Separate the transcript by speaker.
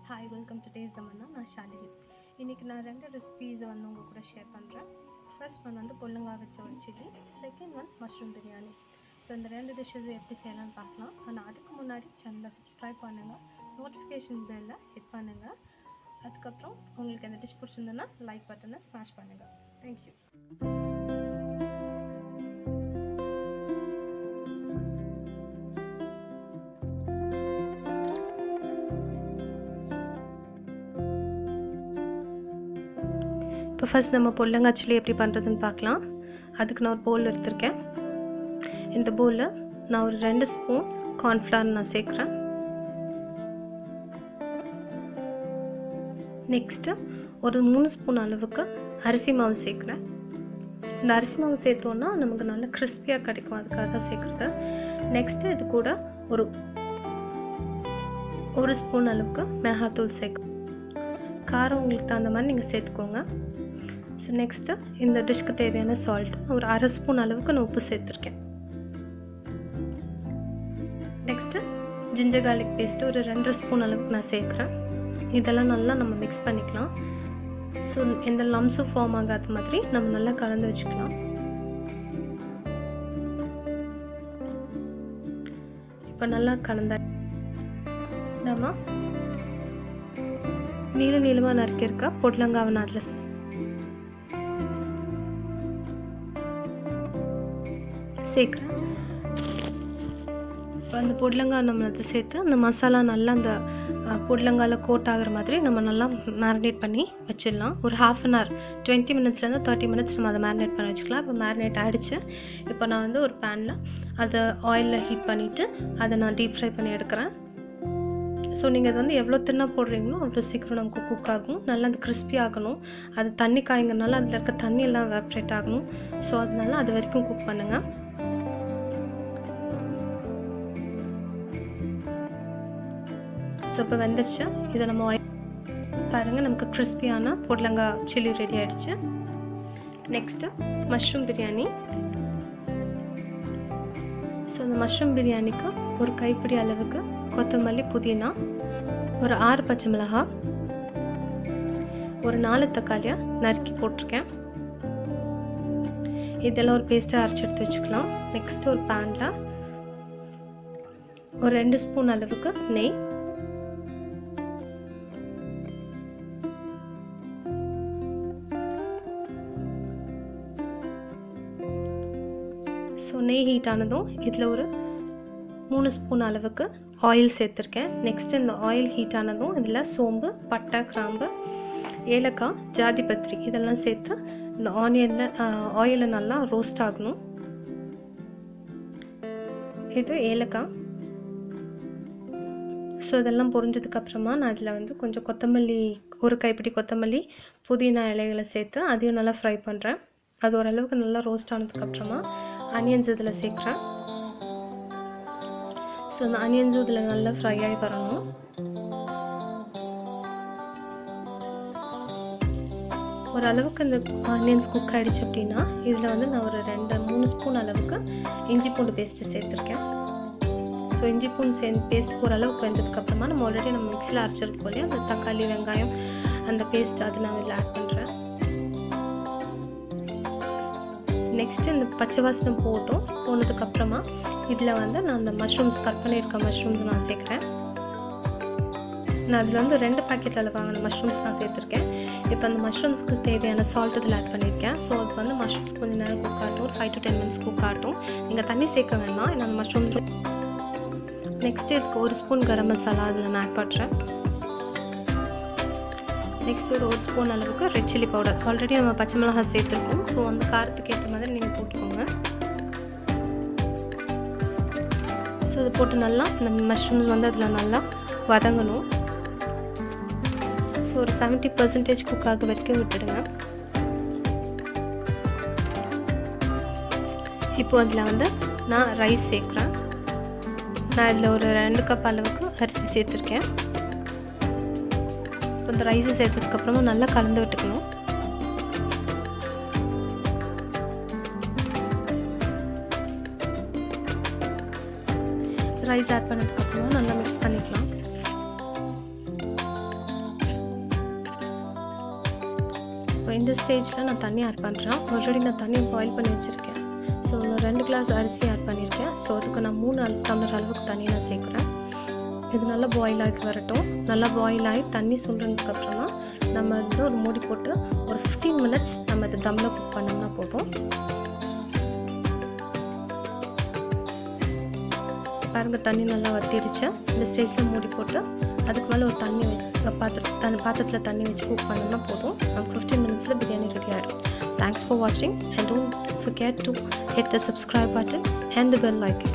Speaker 1: Hi, welcome to taste Tamannaah. நான் ஷாலினி. இன்றைக்கி நான் 2 ரெசிபீஸை உங்கள் கூட ஷேர் பண்ணுறேன். ஃபர்ஸ்ட் ஒன் பொல்லுங்காய் வச்ச ஒரு chilli, second one mushroom biryani. So இந்த 2 டிஷ்ஷஸ் எப்படி செய்யலாம்னு பார்க்கலாம். ஆனால் அதுக்கு முன்னாடி சேனலை சப்ஸ்கிரைப் பண்ணுங்கள், நோட்டிஃபிகேஷன் பெல்லை ஹிட் பண்ணுங்கள். அதுக்கப்புறம் உங்களுக்கு அந்த டிஷ் பிடிச்சிருந்ததுன்னா லைக் பட்டனை ஸ்மாஷ் பண்ணுங்கள். தேங்க்யூ. இப்போ ஃபர்ஸ்ட் நம்ம பொல்லங்காய் சில்லி எப்படி பண்ணுறதுன்னு பார்க்கலாம். அதுக்கு நான் ஒரு பவுல் எடுத்திருக்கேன். இந்த பவுலில் நான் ஒரு 2 ஸ்பூன் கார்ன்ஃப்ளவர் நான் சேர்க்குறேன். நெக்ஸ்ட்டு ஒரு 3 ஸ்பூன் அளவுக்கு அரிசி மாவு சேர்க்குறேன். இந்த அரிசி மாவு சேர்த்தோன்னா நமக்கு நல்லா கிறிஸ்பியாக கிடைக்கும், அதுக்காக சேர்க்குறது. நெக்ஸ்ட்டு இது கூட ஒரு ஸ்பூன் அளவுக்கு மிளகாத்தூள் சேர்க்கணும். காரம் உங்களுக்கு தகுந்த மாதிரி நீங்கள் சேர்த்துக்கோங்க. ஸோ நெக்ஸ்ட்டு இந்த டிஷ்க்கு தேவையான சால்ட் ஒரு 1/2 ஸ்பூன் அளவுக்கு நான் உப்பு சேர்த்துருக்கேன். நெக்ஸ்ட்டு ஜிஞ்சர் கார்லிக் பேஸ்ட்டு ஒரு 2 ஸ்பூன் அளவுக்கு நான் சேர்க்குறேன். இதெல்லாம் நல்லா நம்ம மிக்ஸ் பண்ணிக்கலாம். ஸோ எந்த லம்ஸும் ஃபார்ம் ஆகாத மாதிரி நம்ம நல்லா கலந்து வச்சுக்கலாம். இப்போ நல்லா கலந்த நம்ம நீளமாக நறுக்கியிருக்க பொடலங்காவை நான் அதில் சேர்க்குறேன். இப்போ அந்த பொடலங்காய் நம்ம அதை சேர்த்து அந்த மசாலா நல்லா அந்த பொடலங்காயில் கோட் ஆகிற மாதிரி நம்ம நல்லா மேரினேட் பண்ணி வச்சிடலாம். ஒரு 1/2 hour 20 minutesலேருந்து 30 minutes நம்ம அதை மேரினேட் பண்ணி வச்சுக்கலாம். இப்போ மேரினேட் ஆகிடுச்சு. இப்போ நான் ஒரு பேனில் அதை ஆயிலில் ஹீட் பண்ணிவிட்டு அதை நான் டீப் ஃப்ரை பண்ணி எடுக்கிறேன். ஸோ நீங்கள் அது எவ்வளோ தின்னா போடுறீங்களோ அவ்வளோ சீக்கிரம் நமக்கு குக் ஆகும். நல்லா அந்த கிறிஸ்பி ஆகணும். அது தண்ணி காய்ங்கனால அதில் இருக்க தண்ணி எல்லாம் எவாப்ரேட் ஆகணும். ஸோ அதனால அது வரைக்கும் குக் பண்ணுங்கள். ஸோ இப்போ வெந்துருச்சு. இதை நம்ம பாருங்கள், நமக்கு கிறிஸ்பியான பொடலங்காய் சில்லி ரெடி ஆகிடுச்சு. Next mushroom biryani. ஸோ இந்த மஷ்ரூம் பிரியாணிக்கு ஒரு கைப்பிடி அளவுக்கு கொத்தமல்லி, புதினா, ஒரு 6 பச்சை மிளகாய், ஒரு 4 தக்காளியை நறுக்கி போட்டிருக்கேன். இதெல்லாம் ஒரு பேஸ்ட்டாக அரைச்சி எடுத்து வச்சுக்கலாம். நெக்ஸ்ட்டு ஒரு பேனில் ஒரு 2 ஸ்பூன் அளவுக்கு நெய், ஸோ நெய் ஹீட் ஆனதும் இதில் ஒரு 3 ஸ்பூன் அளவுக்கு ஆயில் சேர்த்துருக்கேன். நெக்ஸ்ட்டு இந்த ஆயில் ஹீட் ஆனதும் இதில் சோம்பு, பட்டை, கிராம்பு, ஏலக்காய், ஜாதிபத்திரி இதெல்லாம் சேர்த்து இந்த ஆயிலில் நல்லா ரோஸ்ட் ஆகணும். இது ஏலக்காய். ஸோ இதெல்லாம் பொரிஞ்சதுக்கப்புறமா நான் இதில் கொஞ்சம் கொத்தமல்லி, ஒரு கைப்பிடி கொத்தமல்லி, புதினா இலைகளை சேர்த்து அதையும் நல்லா ஃப்ரை பண்ணுறேன். அது ஓரளவுக்கு நல்லா ரோஸ்ட் ஆனதுக்கப்புறமா ஆனியன்ஸ் இதில் சேர்க்குறேன். ஸோ அந்த ஆனியன்ஸும் இதில் நல்லா ஃப்ரை ஆகி வரணும். ஓரளவுக்கு இந்த ஆனியன்ஸ் குக் ஆகிடுச்சு அப்படின்னா இதில் நான் ஒரு 2-3 ஸ்பூன் அளவுக்கு இஞ்சி பூண்டு பேஸ்ட்டு சேர்த்துருக்கேன். ஸோ இஞ்சி பூண்டு பேஸ்ட் ஓரளவுக்கு வெந்ததுக்கப்புறமா நம்ம ஆல்ரெடி மிக்ஸியில் அரைச்சிருக்கோம் இல்லையா, அந்த தக்காளி, வெங்காயம், அந்த பேஸ்ட் அது நான் இதில் ஆட் பண்ணுறேன். நெக்ஸ்ட்டு இந்த பச்சை வாசனை போனதுக்கப்புறமா இதில் நான் அந்த மஷ்ரூம்ஸ் கட் பண்ணியிருக்க மஷ்ரூம்ஸ் நான் சேர்க்குறேன். நான் அதில் 2 பேக்கெட் அளவு வாங்கின மஷ்ரூம்ஸ் நான் சேர்த்துருக்கேன். இப்போ அந்த மஷ்ரூம்ஸ்க்கு தேவையான சால்ட் இதில் ஆட் பண்ணியிருக்கேன். ஸோ அது மஷ்ரூம்ஸ் கொஞ்சம் நேரம் குக் ஆகட்டும், ஒரு 5 to 10 minutes குக் ஆகட்டும். நீங்கள் தண்ணி சேர்க்க வேண்டாம். இந்த மஷ்ரூம்ஸ் நெக்ஸ்ட்டு இதுக்கு 1 ஸ்பூன் கரம் மசாலா அதில் நான் ஆட் பண்ணுறேன். நெக்ஸ்ட் ஒரு 1 ஸ்பூன் அளவுக்கு ரெட் சில்லி பவுடர். ஆல்ரெடி நம்ம பச்சை மிளகாய் சேர்த்துருக்கோம். ஸோ அந்த காரத்துக்கு ஏற்ற மாதிரி நீங்கள் போட்டுக்கோங்க. ஸோ இது போட்டு நல்லா நம்ம மஷ்ரூம்ஸ் அதில் நல்லா வதங்கணும். ஸோ ஒரு 70% குக் ஆக வரைக்கும் விட்டுடுங்க. இப்போ அதில் நான் ரைஸ் சேர்க்குறேன். நான் இதில் ஒரு 2 கப் அளவுக்கு அரிசி சேர்த்துருக்கேன். இப்போ இந்த ரைஸை சேர்த்ததுக்கப்புறமா நல்லா கலந்து விட்டுக்கணும். ரைஸ் ஆட் பண்ணதுக்கப்புறமா நல்லா மிக்ஸ் பண்ணிக்கலாம். இந்த ஸ்டேஜில் நான் தண்ணி ஆட் பண்ணுறேன். ஆல்ரெடி நான் தண்ணி பாயில் பண்ணி வச்சுருக்கேன். ஸோ 2 கிளாஸ் அரிசி ஆட் பண்ணியிருக்கேன். ஸோ அதுக்கு நான் 3 டம்ளர் அளவுக்கு தண்ணி நான் சேர்க்குறேன். இது நல்லா பாயில் ஆகி வரட்டும். நல்லா பாயில் ஆகி தண்ணி சுண்டுனதுக்கப்புறமா நம்ம வந்து ஒரு மூடி போட்டு ஒரு 15 மினிட்ஸ் நம்ம இது தம்மில் குக் பண்ணோம்னா போதும். பாருங்கள், தண்ணி நல்லா வற்றிடுச்சு. இந்த ஸ்டேஜில் மூடி போட்டு அதுக்கு மேலே ஒரு பாத்திரத்தில் தண்ணி வச்சு குக் பண்ணோம்னா போதும். நமக்கு 15 மினிட்ஸில் பிரியாணி ரெடி ஆகிடும். தேங்க்ஸ் ஃபார் வாட்சிங் and don't forget to hit the subscribe button and the bell icon.